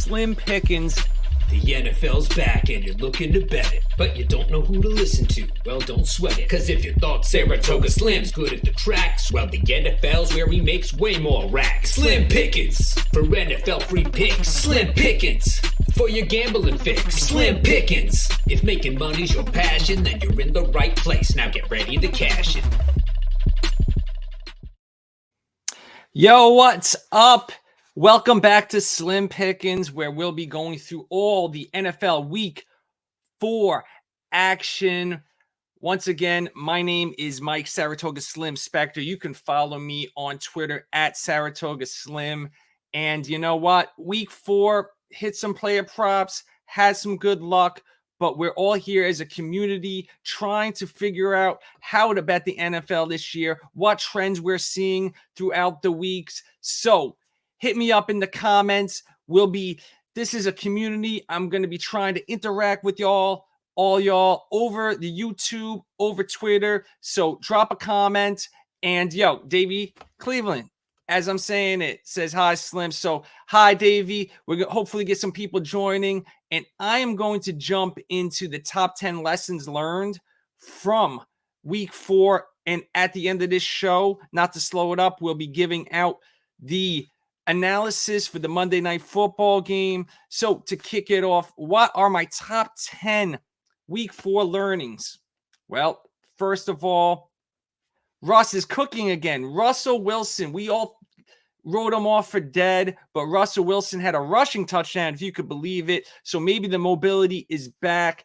Slim Pickins. The NFL's back and you're looking to bet it, but you don't know who to listen to. Well, don't sweat it, cause if you thought Saratoga Slim's good at the tracks, well, the NFL's where he makes way more racks. Slim Pickins, for NFL free picks. Slim Pickins, for your gambling fix. Slim Pickins, if making money's your passion, then you're in the right place. Now get ready to cash it. Yo, what's up? Welcome back to Slim Pickins, where we'll be going through all the NFL Week 4 action. Once again, my name is Mike Saratoga Slim Spectre. You can follow me on Twitter at Saratoga Slim. And you know what? Week 4 hit some player props, had some good luck, but we're all here as a community trying to figure out how to bet the NFL this year, what trends we're seeing throughout the weeks. So hit me up in the comments. This is a community. I'm going to be trying to interact with all y'all over the YouTube, over Twitter. So drop a comment. And yo, Davey Cleveland, as I'm saying it, says hi, Slim. So hi, Davey. We're going to hopefully get some people joining. And I am going to jump into the top 10 lessons learned from week 4. And at the end of this show, not to slow it up, we'll be giving out the analysis for the Monday Night Football game. So to kick it off, what are my top 10 week 4 learnings? Well, first of all, Russ is cooking again. Russell Wilson, we all wrote him off for dead, but Russell Wilson had a rushing touchdown, if you could believe it. So maybe the mobility is back.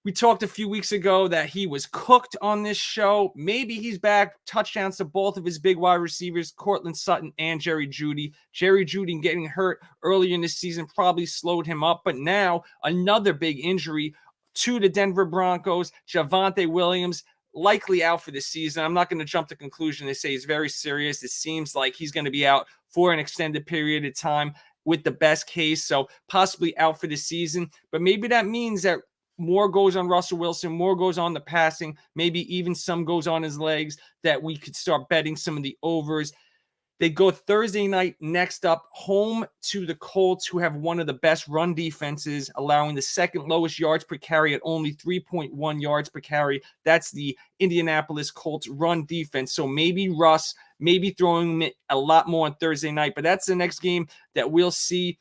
We talked a few weeks ago that he was cooked on this show. Maybe he's back. Touchdowns to both of his big wide receivers, Cortland Sutton and Jerry Jeudy. Jerry Jeudy getting hurt earlier in the season probably slowed him up, but now another big injury to the Denver Broncos. Javonte Williams likely out for the season. I'm not going to jump to conclusion. They say he's very serious. It seems like he's going to be out for an extended period of time with the best case, so possibly out for the season. But maybe that means that more goes on Russell Wilson, more goes on the passing, maybe even some goes on his legs, that we could start betting some of the overs. They go Thursday night next up, home to the Colts, who have one of the best run defenses, allowing the second lowest yards per carry at only 3.1 yards per carry. That's the Indianapolis Colts run defense. So maybe Russ, maybe throwing it a lot more on Thursday night, but that's the next game that we'll see.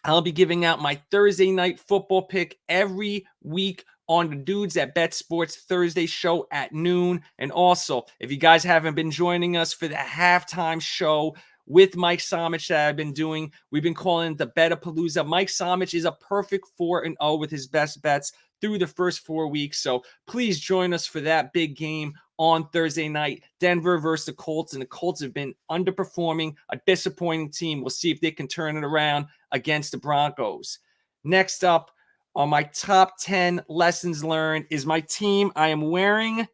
I'll be giving out my Thursday night football pick every week on the Dudes That Bet Sports Thursday show at noon. And also, if you guys haven't been joining us for the halftime show with Mike Somich that I've been doing, we've been calling it the Betapalooza. Mike Somich is a perfect 4-0 with his best bets through the first 4 weeks. So please join us for that big game on Thursday night, Denver versus the Colts. And the Colts have been underperforming, a disappointing team. We'll see if they can turn it around against the Broncos. Next up on my top 10 lessons learned is my team. I am wearing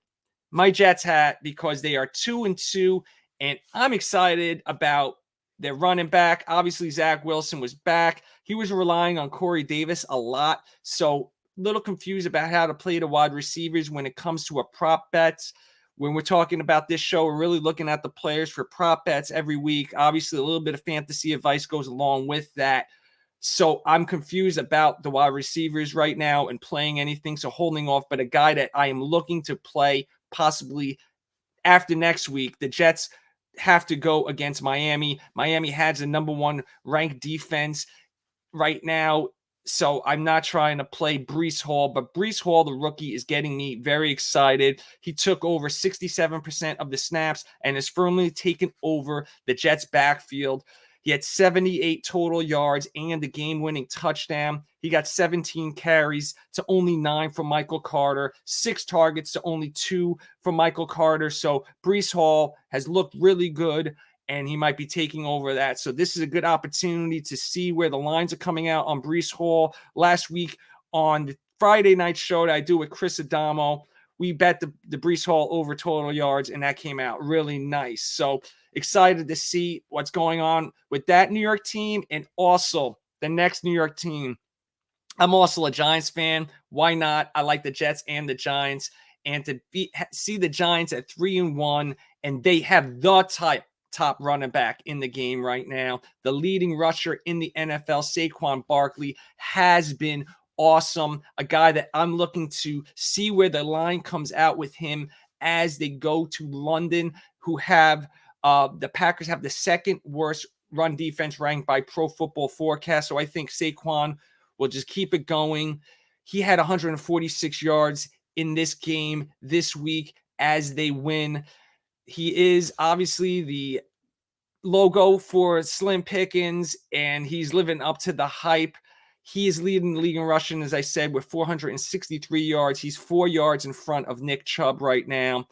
my Jets hat because they are 2-2, and I'm excited about their running back. Obviously, Zach Wilson was back. He was relying on Corey Davis a lot, so a little confused about how to play the wide receivers when it comes to a prop bets. When we're talking about this show, we're really looking at the players for prop bets every week. Obviously, a little bit of fantasy advice goes along with that. So I'm confused about the wide receivers right now and playing anything, so holding off. But a guy that I am looking to play possibly after next week, the Jets have to go against Miami. Miami has the number 1 ranked defense right now. So I'm not trying to play Breece Hall, but Breece Hall, the rookie, is getting me very excited. He took over 67% of the snaps and has firmly taken over the Jets' backfield. He had 78 total yards and the game-winning touchdown. He got 17 carries to only 9 from Michael Carter, 6 targets to only 2 from Michael Carter. So Breece Hall has looked really good, and he might be taking over that. So this is a good opportunity to see where the lines are coming out on Breece Hall. Last week on the Friday night show that I do with Chris Adamo, we bet the Breece Hall over total yards, and that came out really nice. So excited to see what's going on with that New York team and also the next New York team. I'm also a Giants fan. Why not? I like the Jets and the Giants. And to see the Giants at 3-1, and they have the type top running back in the game right now. The leading rusher in the NFL, Saquon Barkley, has been awesome. A guy that I'm looking to see where the line comes out with him as they go to London, who have the Packers have the second worst run defense ranked by Pro Football Forecast. So I think Saquon will just keep it going. He had 146 yards in this game this week as they win. He is obviously the logo for Slim Pickins, and he's living up to the hype. He is leading the league in rushing, as I said, with 463 yards. He's 4 yards in front of Nick Chubb right now.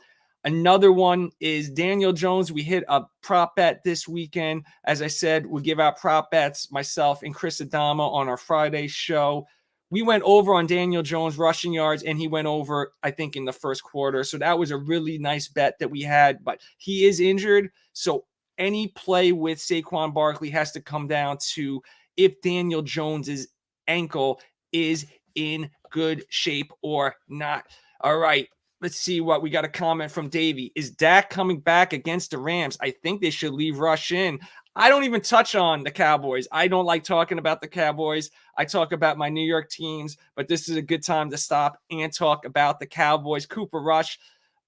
Another one is Daniel Jones. We hit a prop bet this weekend. As I said, we give out prop bets, myself and Chris Adama, on our Friday show. We went over on Daniel Jones rushing yards, and he went over, I think, in the first quarter. So that was a really nice bet that we had, but he is injured. So any play with Saquon Barkley has to come down to if Daniel Jones's ankle is in good shape or not. All right. Let's see what we got. A comment from Davey. Is Dak coming back against the Rams? I think they should leave Rush in. I don't even touch on the Cowboys. I don't like talking about the Cowboys. I talk about my New York teams, but this is a good time to stop and talk about the Cowboys. Cooper Rush,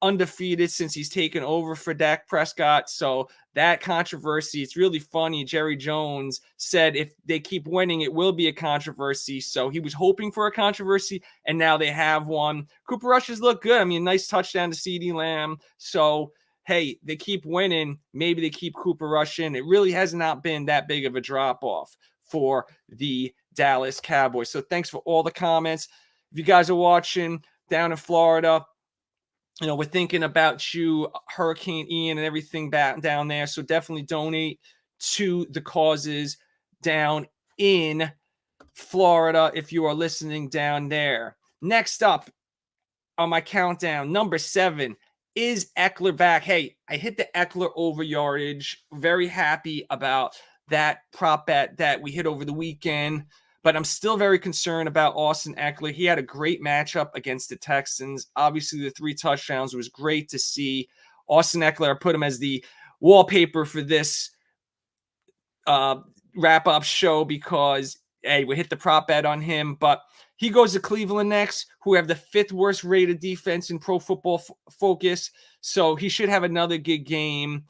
undefeated since he's taken over for Dak Prescott. So that controversy, it's really funny. Jerry Jones said if they keep winning, it will be a controversy. So he was hoping for a controversy, and now they have one. Cooper Rush has looked good. I mean, nice touchdown to CeeDee Lamb. So, hey, they keep winning. Maybe they keep Cooper Rush in. It really has not been that big of a drop-off for the Dallas Cowboys. So thanks for all the comments. If you guys are watching down in Florida, you know, we're thinking about you, Hurricane Ian and everything back down there. So definitely donate to the causes down in Florida if you are listening down there. Next up on my countdown, number 7, is Ekeler back? Hey, I hit the Ekeler over yardage. Very happy about that prop bet that we hit over the weekend. But I'm still very concerned about Austin Ekeler. He had a great matchup against the Texans. Obviously, the 3 touchdowns was great to see. Austin Ekeler, I put him as the wallpaper for this wrap-up show because, hey, we hit the prop bet on him. But he goes to Cleveland next, who have the 5th worst rated defense in Pro Football Focus. So he should have another good game.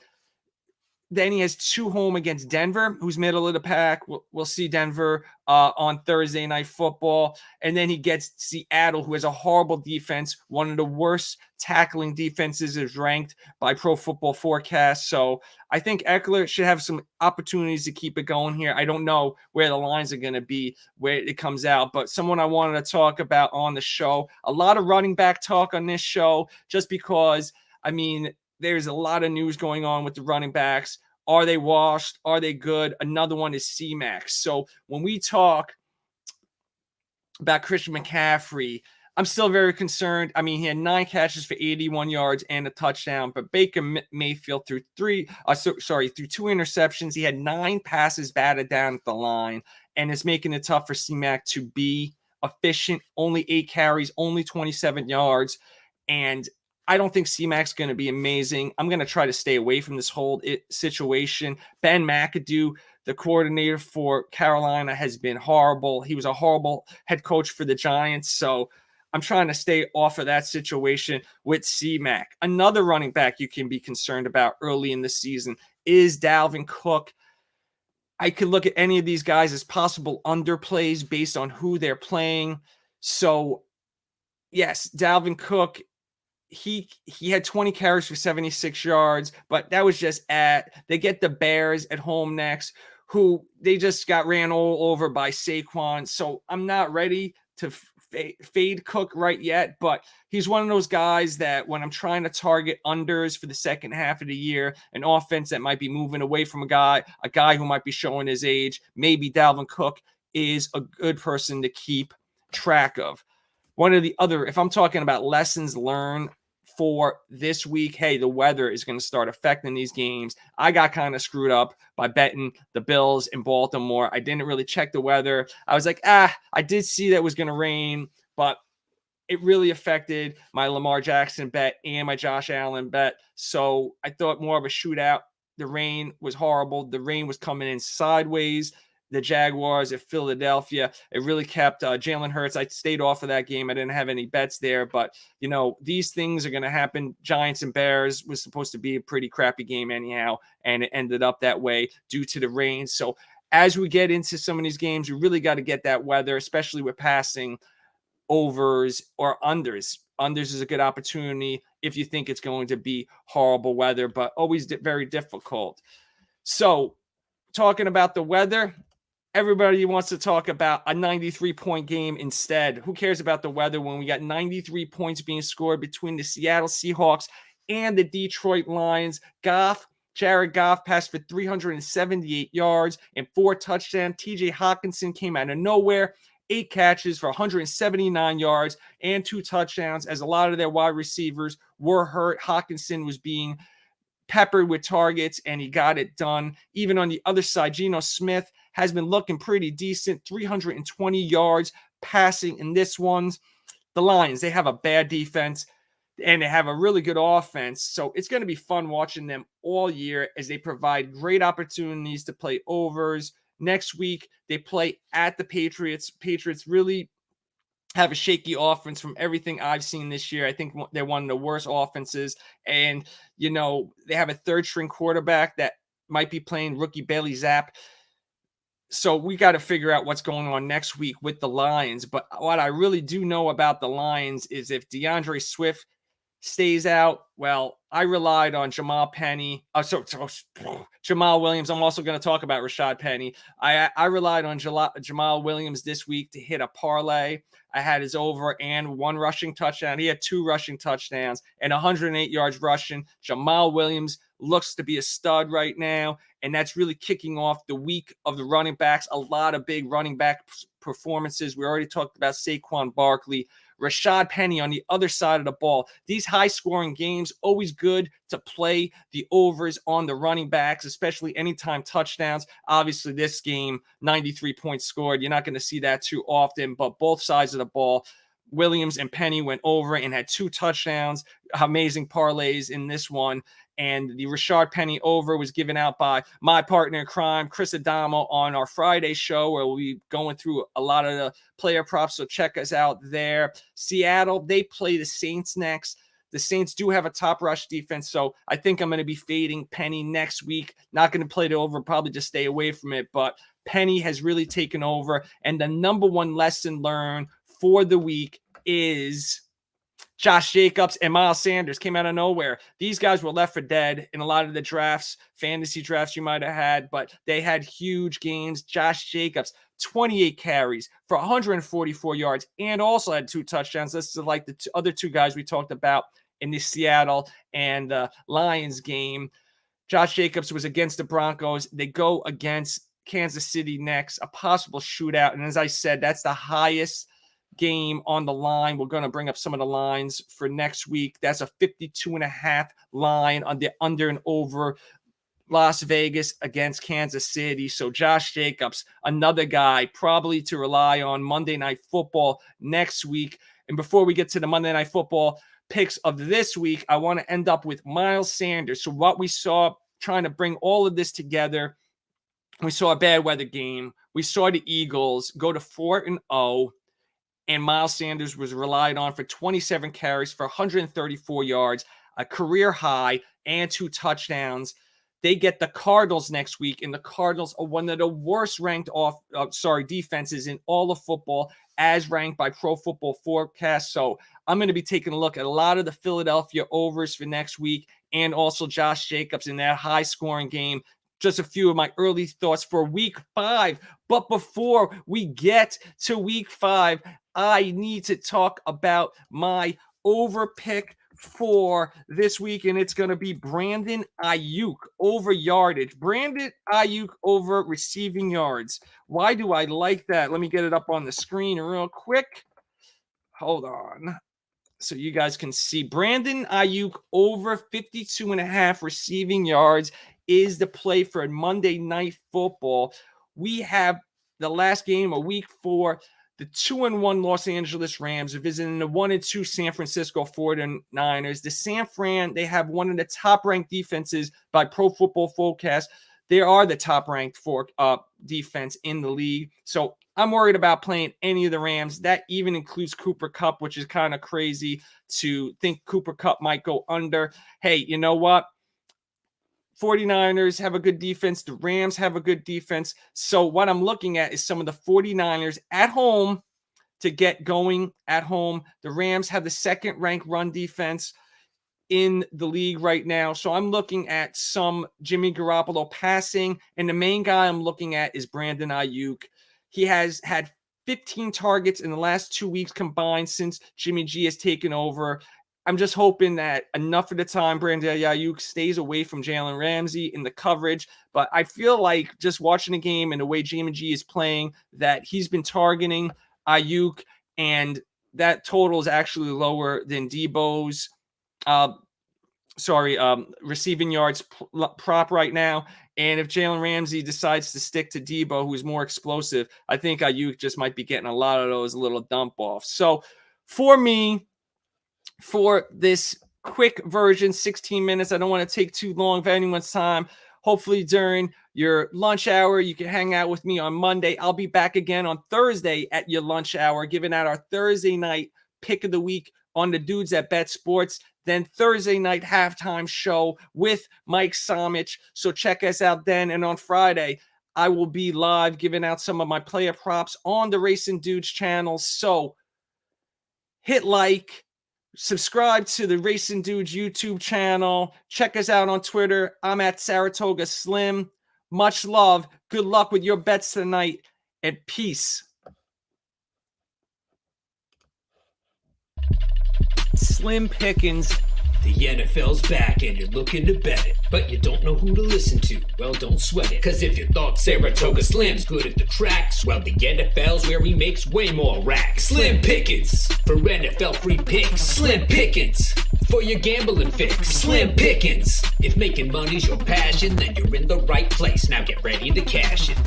Then he has 2 home against Denver, who's middle of the pack. We'll see Denver on Thursday Night Football. And then he gets Seattle, who has a horrible defense. One of the worst tackling defenses is ranked by Pro Football Forecast. So I think Ekeler should have some opportunities to keep it going here. I don't know where the lines are going to be, where it comes out. But someone I wanted to talk about on the show, a lot of running back talk on this show, just because, I mean, there's a lot of news going on with the running backs. Are they washed? Are they good? Another one is CMac. So when we talk about Christian McCaffrey, I'm still very concerned. I mean, he had 9 catches for 81 yards and a touchdown, but Baker Mayfield threw 2 interceptions. He had 9 passes batted down at the line, and it's making it tough for CMac to be efficient. Only 8 carries, only 27 yards, and I don't think CMac's going to be amazing. I'm going to try to stay away from this whole situation. Ben McAdoo, the coordinator for Carolina, has been horrible. He was a horrible head coach for the Giants. So I'm trying to stay off of that situation with CMac. Another running back you can be concerned about early in the season is Dalvin Cook. I could look at any of these guys as possible underplays based on who they're playing. So, yes, Dalvin Cook, he had 20 carries for 76 yards, but that was just they get the Bears at home next, who they just got ran all over by Saquon. So I'm not ready to fade Cook right yet, but he's one of those guys that when I'm trying to target unders for the second half of the year, an offense that might be moving away from a guy who might be showing his age, maybe Dalvin Cook is a good person to keep track of. One of the other, if I'm talking about lessons learned for this week, hey, the weather is going to start affecting these games. I got kind of screwed up by betting the Bills in Baltimore. I didn't really check the weather. I was like, I did see that it was going to rain, but it really affected my Lamar Jackson bet and my Josh Allen bet. So I thought more of a shootout the rain was horrible. The rain was coming in sideways. The Jaguars at Philadelphia, it really kept Jalen Hurts. I stayed off of that game. I didn't have any bets there, but these things are going to happen. Giants and Bears was supposed to be a pretty crappy game anyhow, and it ended up that way due to the rain. So as we get into some of these games, we really got to get that weather, especially with passing overs or unders. Unders is a good opportunity if you think it's going to be horrible weather, but always very difficult. So talking about the weather, everybody wants to talk about a 93-point game instead. Who cares about the weather when we got 93 points being scored between the Seattle Seahawks and the Detroit Lions? Jared Goff passed for 378 yards and 4 touchdowns. TJ Hockenson came out of nowhere, 8 catches for 179 yards and 2 touchdowns, as a lot of their wide receivers were hurt. Hockenson was being peppered with targets, and he got it done. Even on the other side, Geno Smith has been looking pretty decent, 320 yards passing in this one. The Lions, they have a bad defense, and they have a really good offense. So it's going to be fun watching them all year as they provide great opportunities to play overs. Next week, they play at the Patriots. Patriots really have a shaky offense from everything I've seen this year. I think they're one of the worst offenses. And, they have a third-string quarterback that might be playing rookie Bailey Zapp. So we got to figure out what's going on next week with the Lions. But what I really do know about the Lions is if DeAndre Swift stays out, well, I relied on Jamal Williams. I'm also going to talk about Rashad Penny. I relied on Jamal Williams this week to hit a parlay. I had his over and 1 rushing touchdown. He had 2 rushing touchdowns and 108 yards rushing. Jamal Williams looks to be a stud right now, and that's really kicking off the week of the running backs. A lot of big running back performances. We already talked about Saquon Barkley. Rashad Penny on the other side of the ball. These high-scoring games, always good to play the overs on the running backs, especially anytime touchdowns. Obviously, this game, 93 points scored. You're not going to see that too often, but both sides of the ball, Williams and Penny went over and had 2 touchdowns. Amazing parlays in this one. And the Rashad Penny over was given out by my partner in crime, Chris Adamo, on our Friday show, where we'll be going through a lot of the player props. So check us out there. Seattle, they play the Saints next. The Saints do have a top rush defense, so I think I'm going to be fading Penny next week. Not going to play it over, probably just stay away from it. But Penny has really taken over. And the number one lesson learned for the week is Josh Jacobs and Miles Sanders came out of nowhere. These guys were left for dead in a lot of the drafts, fantasy drafts you might have had, but they had huge games. Josh Jacobs, 28 carries for 144 yards and also had 2 touchdowns. This is like the other 2 guys we talked about in the Seattle and Lions game. Josh Jacobs was against the Broncos. They go against Kansas City next, a possible shootout. And as I said, that's the highest game on the line. We're going to bring up some of the lines for next week. That's a 52.5 line on the under and over Las Vegas against Kansas City. So Josh Jacobs, another guy probably to rely on Monday Night Football next week. And before we get to the Monday Night Football picks of this week, I want to end up with Miles Sanders. So what we saw, trying to bring all of this together, we saw a bad weather game. We saw the Eagles go to 4-0. And Miles Sanders was relied on for 27 carries for 134 yards, a career high, and 2 touchdowns. They get the Cardinals next week, and the Cardinals are one of the worst ranked defenses in all of football, as ranked by Pro Football Forecast. So I'm going to be taking a look at a lot of the Philadelphia overs for next week, and also Josh Jacobs in that high-scoring game. Just a few of my early thoughts for week 5. But before we get to week 5, I need to talk about my over pick for this week, and it's going to be Brandon Aiyuk over yardage. Brandon Aiyuk over receiving yards. Why do I like that? Let me get it up on the screen real quick. Hold on. So you guys can see Brandon Aiyuk over 52.5 receiving yards is the play for Monday Night Football. We have the last game of week 4. The 2-1 Los Angeles Rams are visiting the 1-2 San Francisco 49ers. The San Fran, they have one of the top-ranked defenses by Pro Football Focus. They are the top-ranked defense in the league. So I'm worried about playing any of the Rams. That even includes Cooper Kupp, which is kind of crazy to think Cooper Kupp might go under. Hey, you know what? 49ers have a good defense. The Rams have a good defense. So what I'm looking at is some of the 49ers at home to get going at home. The Rams have the second-ranked run defense in the league right now. So I'm looking at some Jimmy Garoppolo passing. And the main guy I'm looking at is Brandon Aiyuk. He has had 15 targets in the last 2 weeks combined since Jimmy G has taken over. I'm just hoping that enough of the time Brandon Aiyuk stays away from Jalen Ramsey in the coverage. But I feel like just watching the game and the way Jimmy G is playing that he's been targeting Aiyuk, and that total is actually lower than Debo's receiving yards prop right now. And if Jalen Ramsey decides to stick to Debo, who's more explosive, I think Aiyuk just might be getting a lot of those little dump offs. So for me, for this quick version, 16 minutes, I don't want to take too long of anyone's time. Hopefully during your lunch hour, you can hang out with me on Monday. I'll be back again on Thursday at your lunch hour, giving out our Thursday night pick of the week on the dudes at Bet Sports. Then Thursday night halftime show with Mike Somich. So check us out then. And on Friday, I will be live giving out some of my player props on the Racing Dudes channel. So hit like, subscribe to the Racing Dudes YouTube channel. Check us out on Twitter. I'm at Saratoga Slim. Much love. Good luck with your bets tonight, and peace. Slim Pickins. The NFL's back and you're looking to bet it, but you don't know who to listen to. Well, don't sweat it, cause if you thought Saratoga Slim's good at the tracks, well, the NFL's where he makes way more racks. Slim Pickins for NFL free picks. Slim Pickins for your gambling fix. Slim Pickins. If making money's your passion, then you're in the right place. Now get ready to cash it.